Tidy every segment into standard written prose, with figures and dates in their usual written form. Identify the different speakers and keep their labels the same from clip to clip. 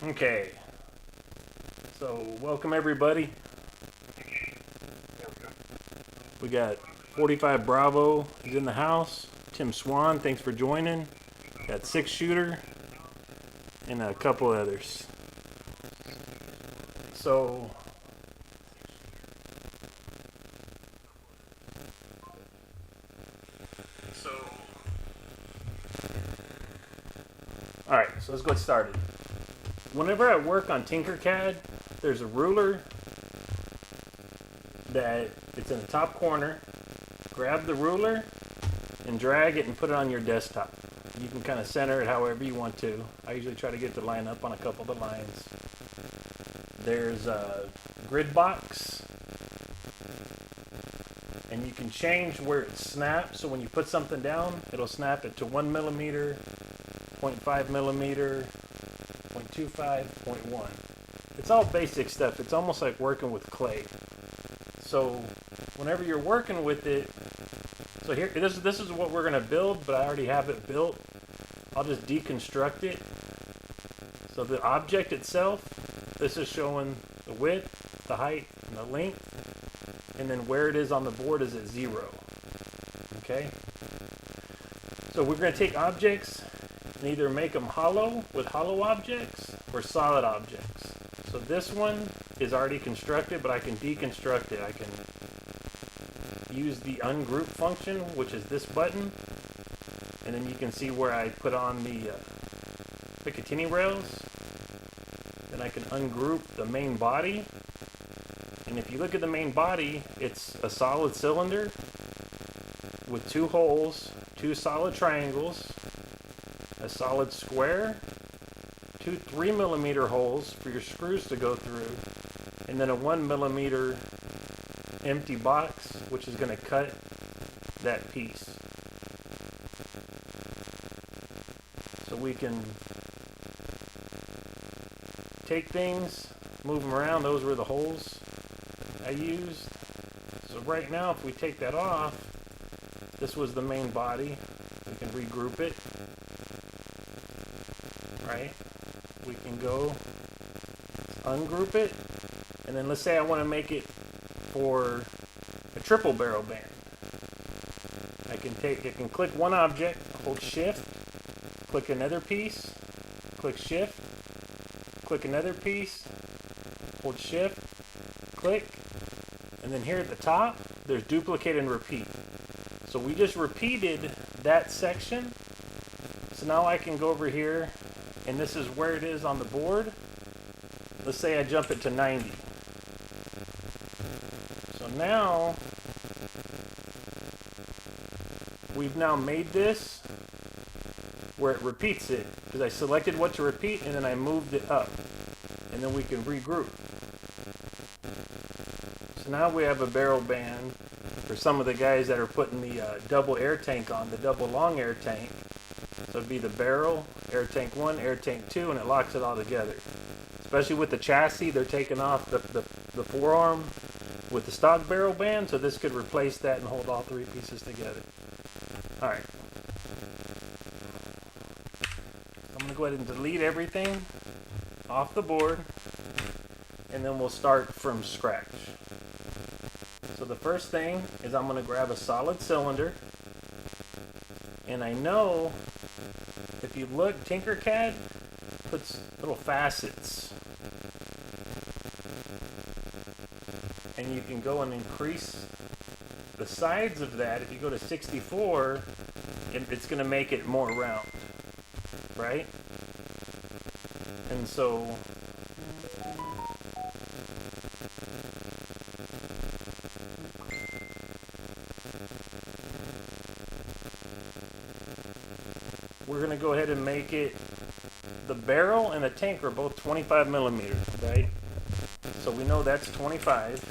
Speaker 1: Okay, so welcome everybody. We got 45 Bravo is in the house. Tim Swan, thanks for joining. Got 6 Shooter and a couple others. So all right, so let's get started. Whenever I work on TinkerCAD, there's a ruler that it's in the top corner. Grab the ruler and drag it and put it on your desktop. You can kind of center it however you want to. I usually try to get the line up on a couple of the lines. There's a grid box, and you can change where it snaps. So when you put something down, it'll snap it to 1 millimeter, 0.5 millimeter, 0.25, 0.1. It's all basic stuff. It's almost like working with clay. So whenever you're working with it, so here, this is what we're going to build, but I already have it built. I'll just deconstruct it. So the object itself, this is showing the width, the height, and the length. And then where it is on the board is at 0. Okay? So we're going to take objects and either make them hollow with hollow objects or solid objects. So this one is already constructed, but I can deconstruct it. I can use the ungroup function, which is this button, and then you can see where I put on the Picatinny rails. Then I can ungroup the main body, and if you look at the main body, it's a solid cylinder with 2 holes, 2 solid triangles, a solid square, 2 3 millimeter holes for your screws to go through, and then a 1 millimeter empty box, which is going to cut that piece. So we can take things, move them around. Those were the holes I used. So right now, if we take that off, this was the main body. We can regroup it. Right? We can go ungroup it, and then let's say I want to make it for a triple barrel band. I can click one object, hold shift, click another piece, click shift, click another piece, hold shift, click, and then here at the top there's duplicate and repeat. So we just repeated that section. So now I can go over here, and this is where it is on the board. Let's say I jump it to 90. So now we've now made this where it repeats it, because I selected what to repeat and then I moved it up, and then we can regroup. So now we have a barrel band for some of the guys that are putting the double air tank on, the double long air tank. So it'd be the barrel, air tank 1, air tank 2, and it locks it all together. Especially with the chassis, they're taking off the forearm with the stock barrel band, so this could replace that and hold all 3 pieces together. Alright. I'm going to go ahead and delete everything off the board, and then we'll start from scratch. So the first thing is I'm going to grab a solid cylinder, and I know if you look, TinkerCAD puts little facets, and you can go and increase the sides of that. If you go to 64, it's going to make it more round, right? And so we're going to go ahead and make it, the barrel and the tank are both 25 millimeters, right? So we know that's 25,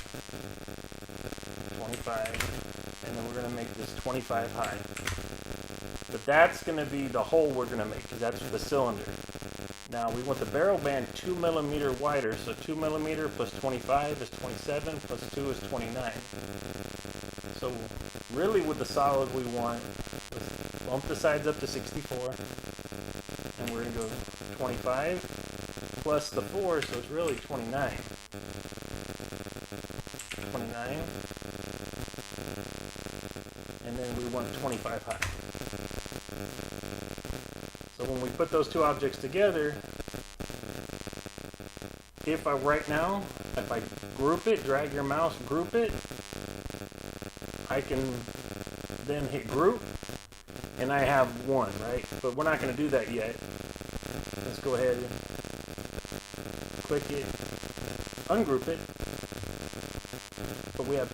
Speaker 1: and then we're going to make this 25 high. But that's going to be the hole we're going to make, because that's the cylinder. Now we want the barrel band 2 millimeter wider, so 2 millimeter plus 25 is 27, plus 2 is 29. So really with the solid we want, let's bump the sides up to 64, and we're going to go 25 plus the 4, so it's really 29. 29. And then we want 25 high. So when we put those two objects together, if I group it, drag your mouse, group it, I can then hit group, and I have one, right? But we're not going to do that yet. Let's go ahead and click it, ungroup it, but we have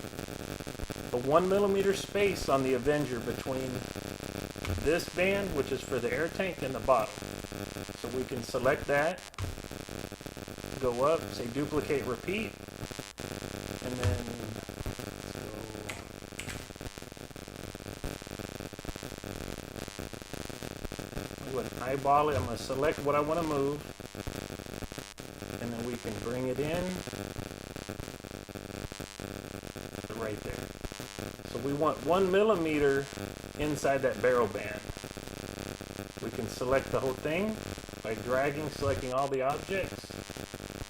Speaker 1: a 1 millimeter space on the Avenger between this band, which is for the air tank, and the bottom. So we can select that, go up, say duplicate, repeat, and then I'm going to eyeball it. I'm going to select what I want to move, and then we can bring it in to right there. So we want 1 millimeter inside that barrel band. We can select the whole thing by dragging, selecting all the objects.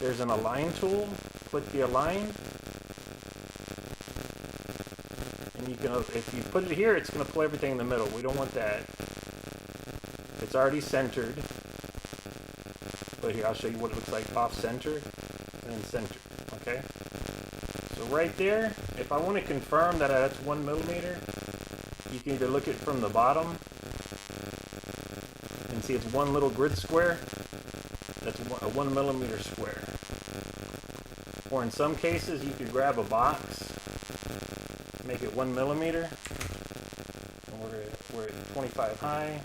Speaker 1: There's an align tool. Click the align. And you can, if you put it here, it's going to pull everything in the middle. We don't want that. It's already centered. But here, I'll show you what it looks like off center and then center. Okay? So right there, if I want to confirm that that's 1 millimeter, you can either look at it from the bottom and see it's one little grid square. That's a 1 millimeter square. Or in some cases, you could grab a box, make it 1 millimeter, and we're at 25 high.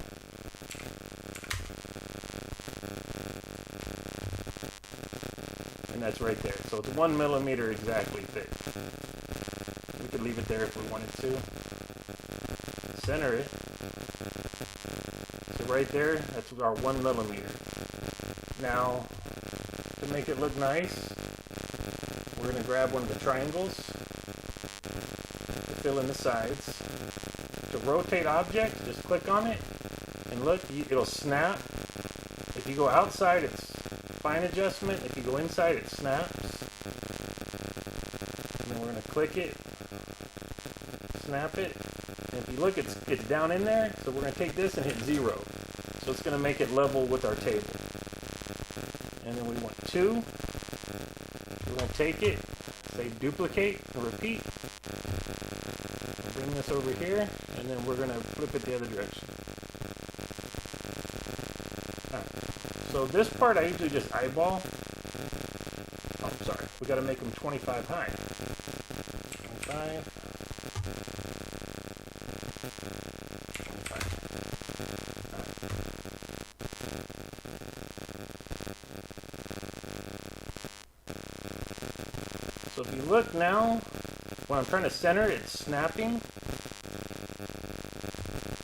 Speaker 1: And that's right there. So it's 1 millimeter exactly fit. We could leave it there if we wanted to. Center it. So right there, that's our 1 millimeter. Now, to make it look nice, we're going to grab one of the triangles to fill in the sides. To rotate object, just click on it, and look, it'll snap. If you go outside, it's fine adjustment. If you go inside, it snaps. And then we're going to click it, snap it, and if you look, it's down in there, so we're going to take this and hit 0. So it's going to make it level with our table. And then we want 2. We're going to take it, say duplicate, and repeat. Bring this over here, and then we're going to flip it the other direction. So this part I usually just eyeball. Oh, sorry. We got to make them 25 high. 25. 25. So if you look now, when I'm trying to center, it's snapping.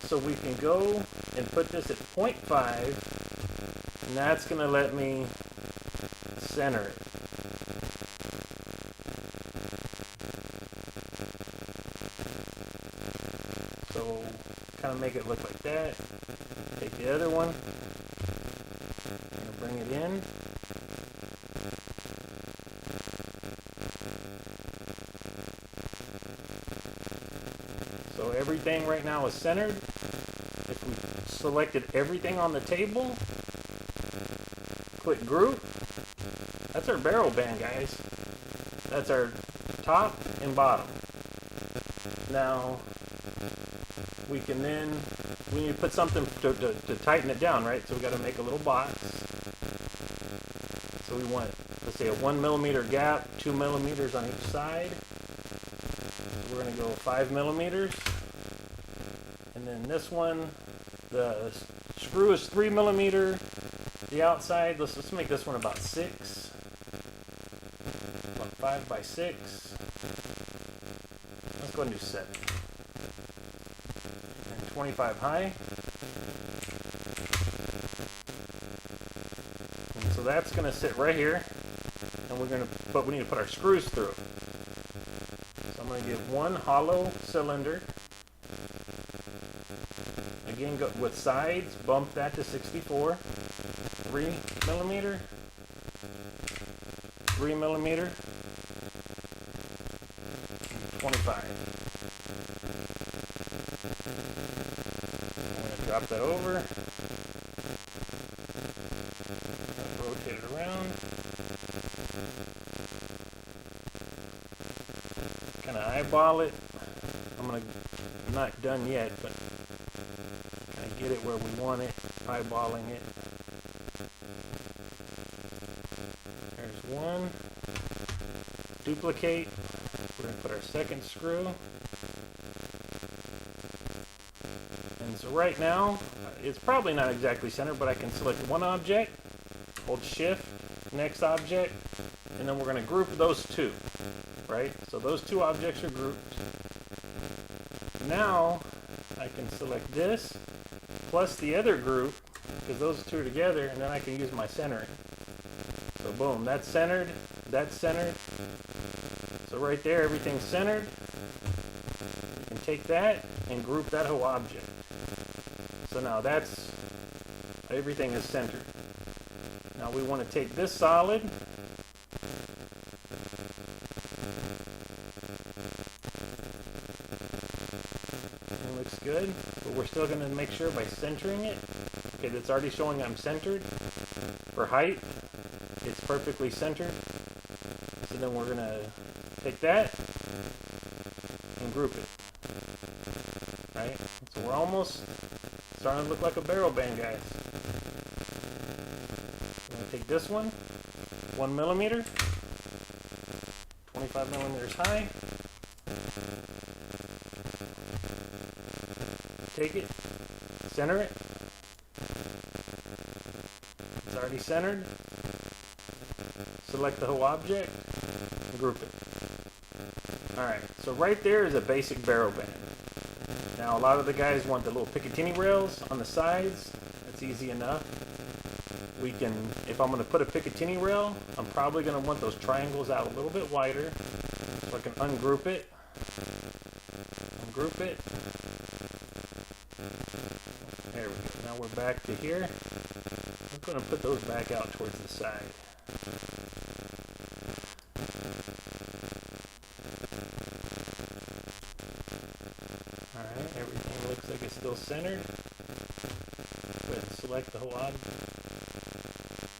Speaker 1: So we can go and put this at 0.5. And that's going to let me center it. So kind of make it look like that. Take the other one. And bring it in. So everything right now is centered. If we selected everything on the table, click group, that's our barrel band, guys. That's our top and bottom. Now, we can then, we need to put something to tighten it down, right? So we got to make a little box. So we want, let's say, a 1 millimeter gap, 2 millimeters on each side. So we're going to go 5 millimeters. And then this one, the screw is 3 millimeter. The outside, let's make this one about 6. About 5 by 6. Let's go ahead and do 7. And 25 high. And so that's going to sit right here. And we're going to, but we need to put our screws through it. So I'm going to get one hollow cylinder. Again, go with sides, bump that to 64. 3 millimeter. 3 millimeter, 25. I'm going to drop that over, rotate it around, kind of eyeball it. I'm not done yet, but kind of get it where we want it, eyeballing it. There's one. Duplicate. We're going to put our second screw. And so right now, it's probably not exactly centered, but I can select one object, hold shift, next object, and then we're going to group those two, right? So those two objects are grouped. Now, I can select this, plus the other group, because those two are together, and then I can use my centering. So boom, that's centered, that's centered. So right there, everything's centered. You can take that and group that whole object. So now everything is centered. Now we want to take this solid, it looks good, but we're still going to make sure by centering it. Okay, that's already showing I'm centered. For height, it's perfectly centered. So then we're going to take that and group it. Right? So we're almost starting to look like a barrel band, guys. I'm going to take this one, 1 millimeter, 25 millimeters high. Take it, center it. It's already centered. Select the whole object and group it. Alright, so right there is a basic barrel band. Now a lot of the guys want the little Picatinny rails on the sides. That's easy enough. We can, if I'm going to put a Picatinny rail, I'm probably going to want those triangles out a little bit wider. So I can ungroup it. Ungroup it. There we go. Now we're back to here. I'm going to put those back out towards the side. Alright, everything looks like it's still centered. Go ahead and select the whole object.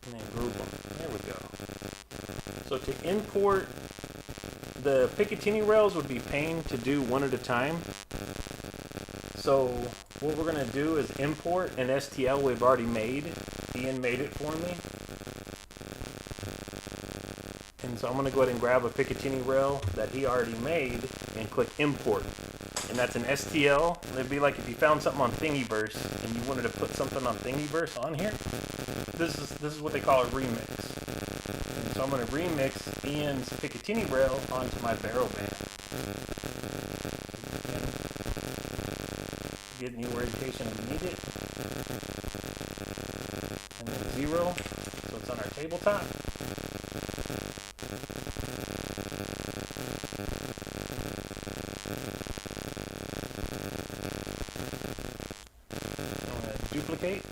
Speaker 1: And then group them. There we go. So to import, the Picatinny rails would be pain to do one at a time. So what we're going to do is import an STL we've already made. Ian made it for me. And so I'm going to go ahead and grab a Picatinny rail that he already made and click import. And that's an STL. It'd be like if you found something on Thingiverse and you wanted to put something on Thingiverse on here. This is what they call a remix. And so I'm going to remix Ian's Picatinny rail onto my barrel band. Get new orientation if you need it. And then 0, so it's on our tabletop. I'm going to duplicate.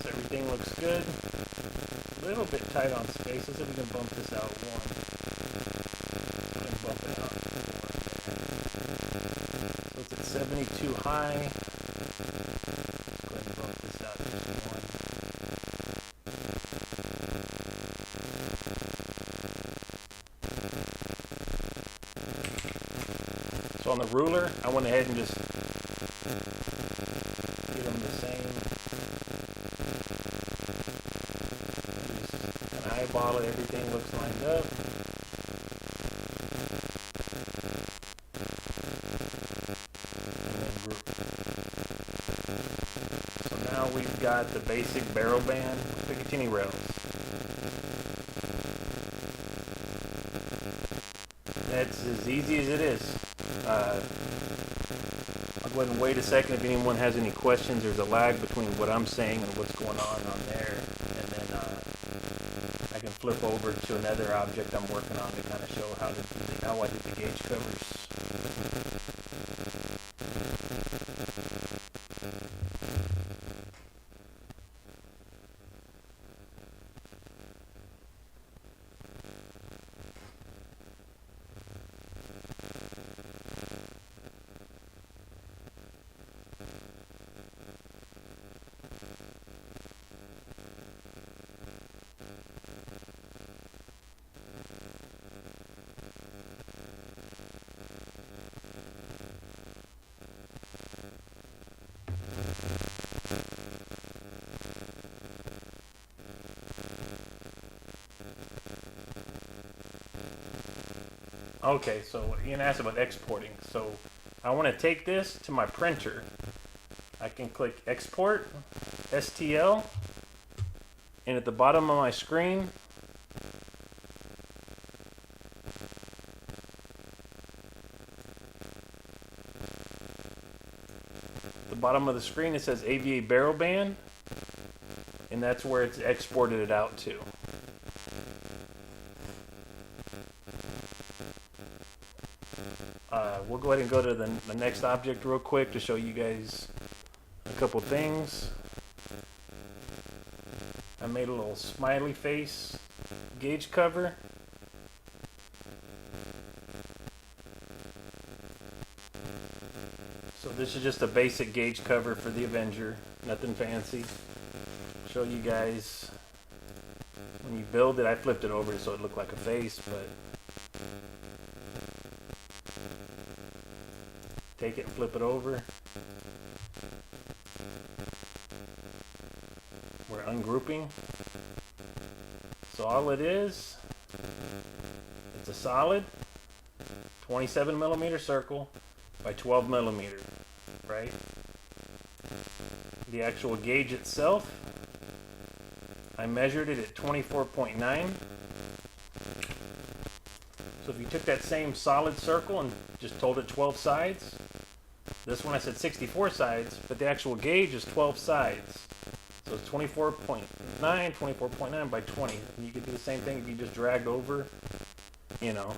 Speaker 1: Everything looks good. A little bit tight on space. Let's see if we can bump this out one. And bump it out one. So it's at 72 high. Let's go ahead and bump this out just one. So on the ruler, I went ahead and just get them the same. Eyeball it, everything looks lined up. And then group. So now we've got the basic barrel band Picatinny rails. That's as easy as it is. I'll go go ahead and wait a second. If anyone has any questions, there's a lag between what I'm saying and what's going on there. And then I can flip over to another object I'm working on to kind of show how I did the gauge covers. Okay, so Ian asked about exporting. So I want to take this to my printer. I can click Export, STL, and at the bottom of my screen, the bottom of the screen it says AVA barrel band, and that's where it's exported it out to. We'll go ahead and go to the next object real quick to show you guys a couple things. I made a little smiley face gauge cover. So this is just a basic gauge cover for the Avenger, nothing fancy. Show you guys when you build it. I flipped it over so it looked like a face, but take it and flip it over. We're ungrouping. So all it is, it's a solid 27 millimeter circle by 12 millimeter, right? The actual gauge itself, I measured it at 24.9. So if you took that same solid circle and just told it 12 sides, this one I said 64 sides, but the actual gauge is 12 sides. So it's 24.9, 24.9 by 20. And you could do the same thing if you just dragged over, you know.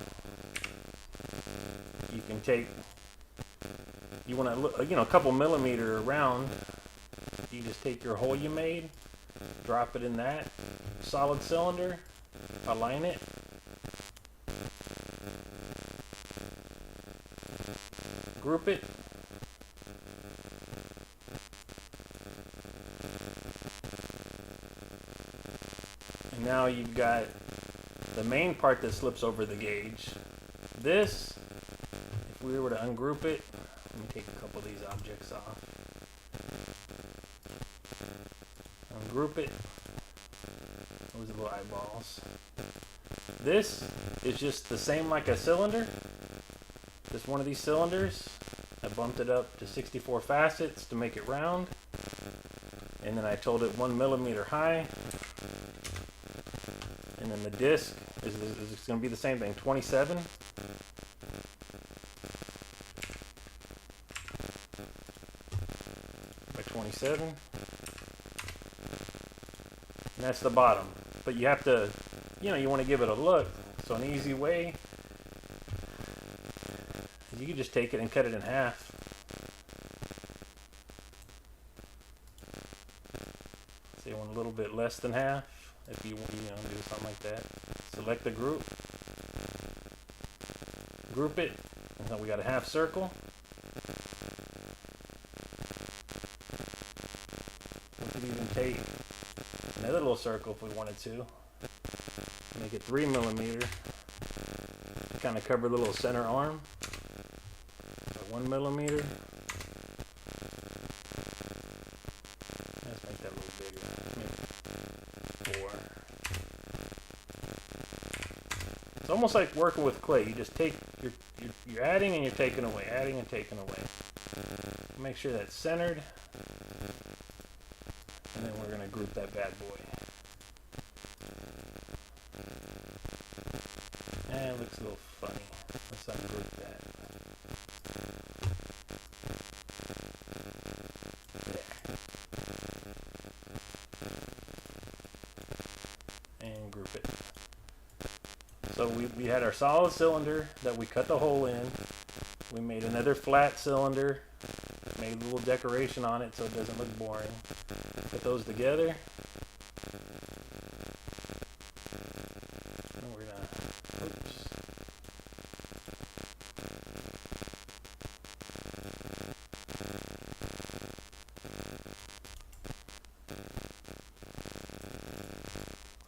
Speaker 1: You can take, you want to look, you know, a couple millimeter around. You just take your hole you made, drop it in that solid cylinder, align it. Group it. And now you've got the main part that slips over the gauge. This, if we were to ungroup it, let me take a couple of these objects off. Ungroup it. Those are little eyeballs. This is just the same like a cylinder. Just one of these cylinders. I bumped it up to 64 facets to make it round. And then I told it 1 millimeter high. And then the disc is going to be the same thing, 27. By 27. And that's the bottom. But you have to, you know, you want to give it a look. So an easy way, you can just take it and cut it in half. So you want a little bit less than half. If you want, you know, do something like that. Select the group. Group it. And then we got a half circle. We could even take another little circle if we wanted to. Make it 3 millimeter. To kind of cover the little center arm. 1 millimeter. Let's make that a little bigger. Maybe 4. It's almost like working with clay. You just take, you're adding and you're taking away, adding and taking away. Make sure that's centered. And then we're going to group that bad boy. And it looks a little funny. Let's ungroup that. So we had our solid cylinder that we cut the hole in. We made another flat cylinder, made a little decoration on it so it doesn't look boring. Put those together. And we're gonna, oops.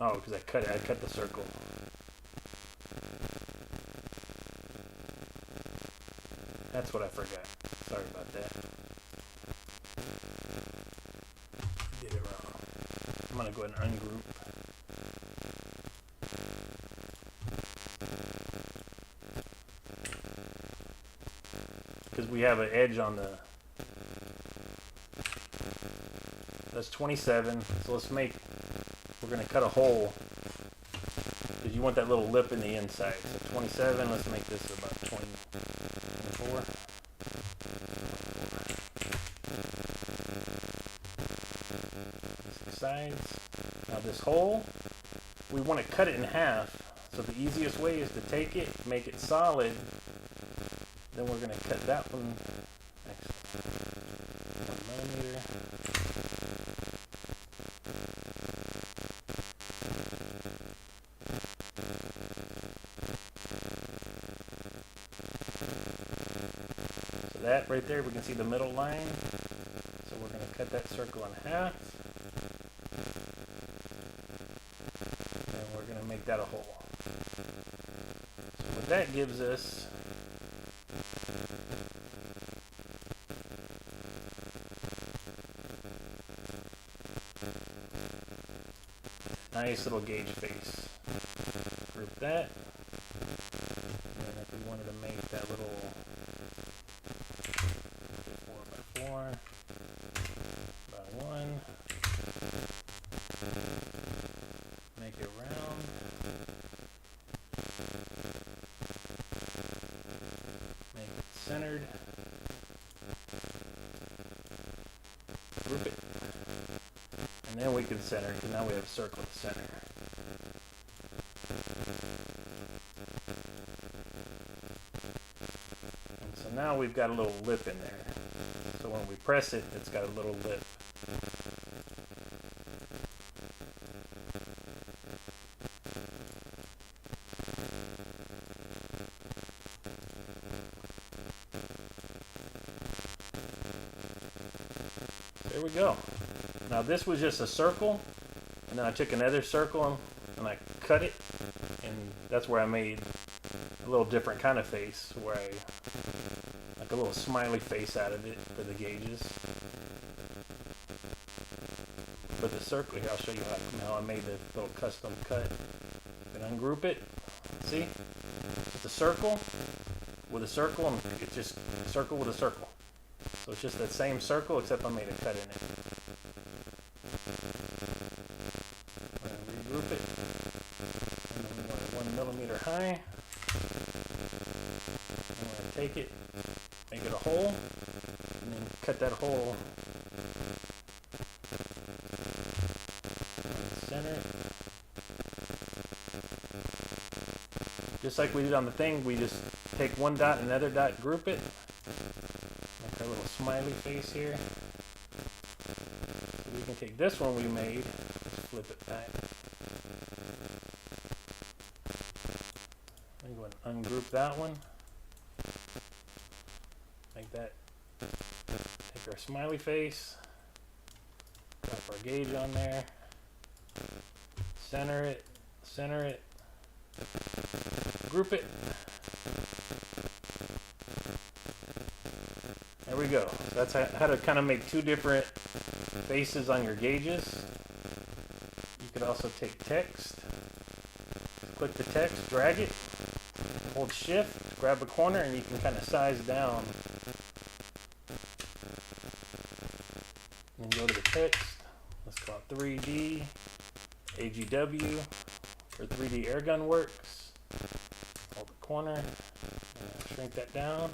Speaker 1: Oh, because I cut the circle. That's what I forgot. Sorry about that. Did it wrong. I'm gonna go ahead and ungroup. Because we have an edge on the. That's 27. So let's make. We're gonna cut a hole. Because you want that little lip in the inside. So 27. Let's make this about 24. Sides. Now this hole, we want to cut it in half. So the easiest way is to take it, make it solid. Then we're going to cut that one. 1 millimeter. So that right there, we can see the middle line. So we're going to cut that circle in half. And we're going to make that a hole. So what that gives us nice little gauge face. Group that. And if we wanted to make that little 4x4 by 1, make it round. Make it centered. Group it. And then we can center, because now we have a circle to center. And so now we've got a little lip in there. So when we press it, it's got a little lip. There we go. Now this was just a circle, and then I took another circle and I cut it, and that's where I made a little different kind of face, where I like a little smiley face out of it for the gauges. But the circle here, I'll show you how I made the little custom cut. And ungroup it. See? It's a circle with a circle, and it's just a circle with a circle. So it's just that same circle, except I made a cut in it. I'm going to regroup it. And then we want it 1 millimeter high. I'm going to take it, make it a hole, and then cut that hole. Center. Just like we did on the thing, we just take one dot, another dot, group it. Make our little smiley face here. So we can take this one we made, let's flip it back. I'm going to ungroup that one. Make that, take our smiley face, drop our gauge on there, center it, group it. There we go. So that's how to kind of make two different faces on your gauges. You could also take text, click the text, drag it, hold shift, grab a corner, and you can kind of size down. And go to the text. Let's call it 3D AGW or 3D Airgun Works. Hold the corner, shrink that down.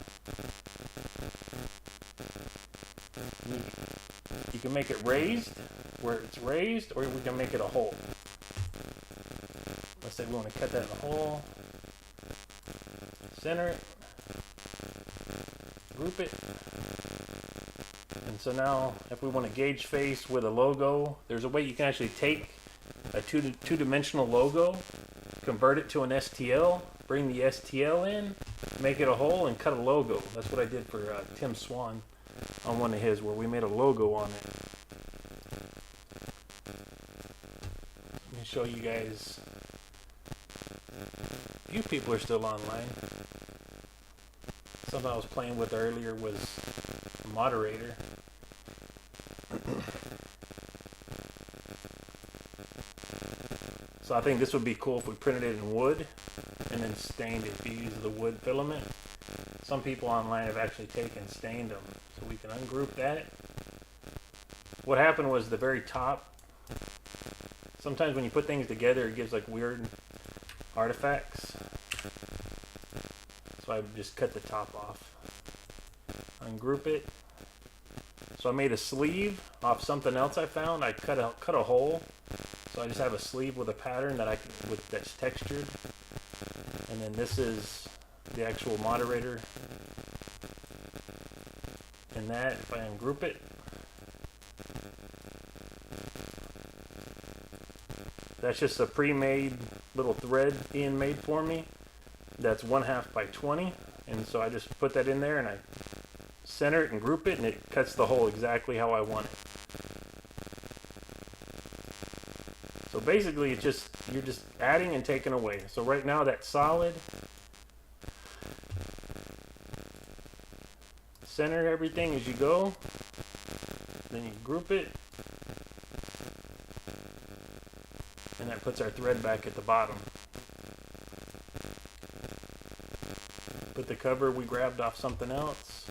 Speaker 1: You can make it raised, where it's raised, or we can make it a hole. Let's say we want to cut that in a hole. center it, group it. And so now if we want to gauge face with a logo, there's a way you can actually take a two-dimensional logo, convert it to an STL, bring the STL in, make it a hole, and cut a logo. That's what I did for Tim Swan on one of his, where we made a logo on it. Let me show you guys. A few people are still online. Something I was playing with earlier was Moderator. So I think this would be cool if we printed it in wood and then stained it if you use the wood filament. Some people online have actually taken stained them. So we can ungroup that. What happened was the very top, sometimes when you put things together it gives like weird artifacts. So I just cut the top off. Ungroup it. So I made a sleeve off something else I found. I cut a hole. So I just have a sleeve with a pattern that that's textured. And then this is the actual moderator. And that, if I ungroup it, that's just a pre-made little thread Ian made for me. That's 1/2 by 20. And so I just put that in there and I center it and group it, and it cuts the hole exactly how I want it. So basically it's just, you're just adding and taking away. So right now that's solid. Center everything as you go. Then you group it. And that puts our thread back at the bottom. Put the cover we grabbed off something else.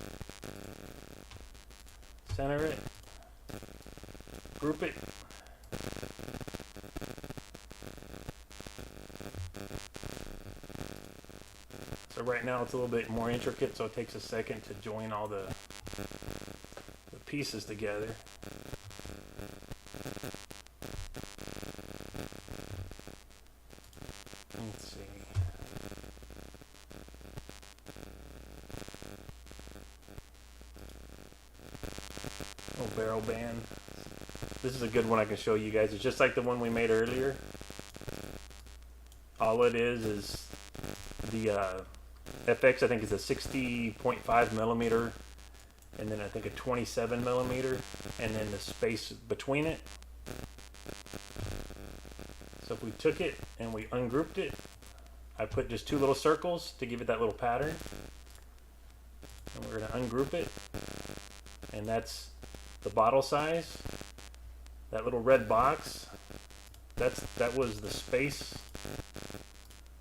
Speaker 1: Center it. Group it. So right now it's a little bit more intricate, so it takes a second to join all the pieces together. Let's see. Oh, barrel band. This is a good one I can show you guys. It's just like the one we made earlier. All it is the FX, I think, is a 60.5 millimeter, and then I think a 27 millimeter, and then the space between it. So if we took it and we ungrouped it, I put just 2 little circles to give it that little pattern. And we're going to ungroup it, and that's the bottle size. That little red box, that was the space.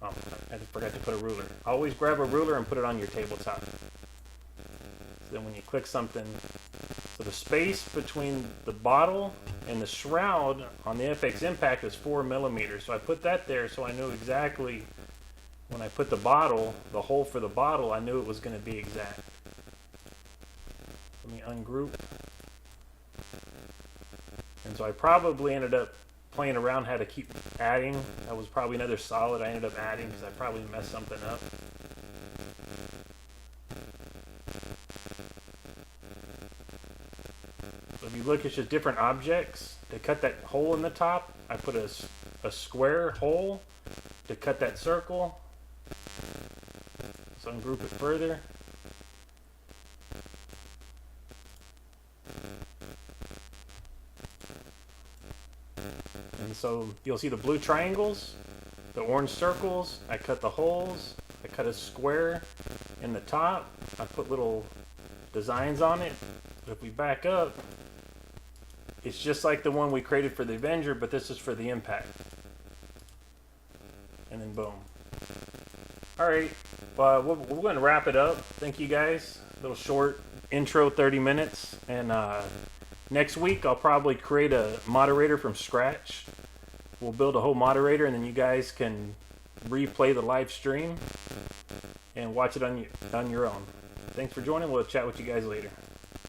Speaker 1: Oh, I forgot to put a ruler. Always grab a ruler and put it on your tabletop. So then when you click something, so the space between the bottle and the shroud on the FX Impact is 4 millimeters. So I put that there so I knew exactly when I put the bottle, the hole for the bottle, I knew it was going to be exact. Let me ungroup. And so I probably ended up playing around how to keep adding. That was probably another solid I ended up adding because I probably messed something up. So if you look, it's just different objects. To cut that hole in the top, I put a square hole to cut that circle. So ungroup it further. And so you'll see the blue triangles, the orange circles. I cut the holes. I cut a square in the top. I put little designs on it. But if we back up, it's just like the one we created for the Avenger, but this is for the Impact. And then boom. Alright, we're going to wrap it up. Thank you guys. A little short intro, 30 minutes. And next week I'll probably create a moderator from scratch. We'll build a whole moderator, and then you guys can replay the live stream and watch it on your own. Thanks for joining. We'll chat with you guys later.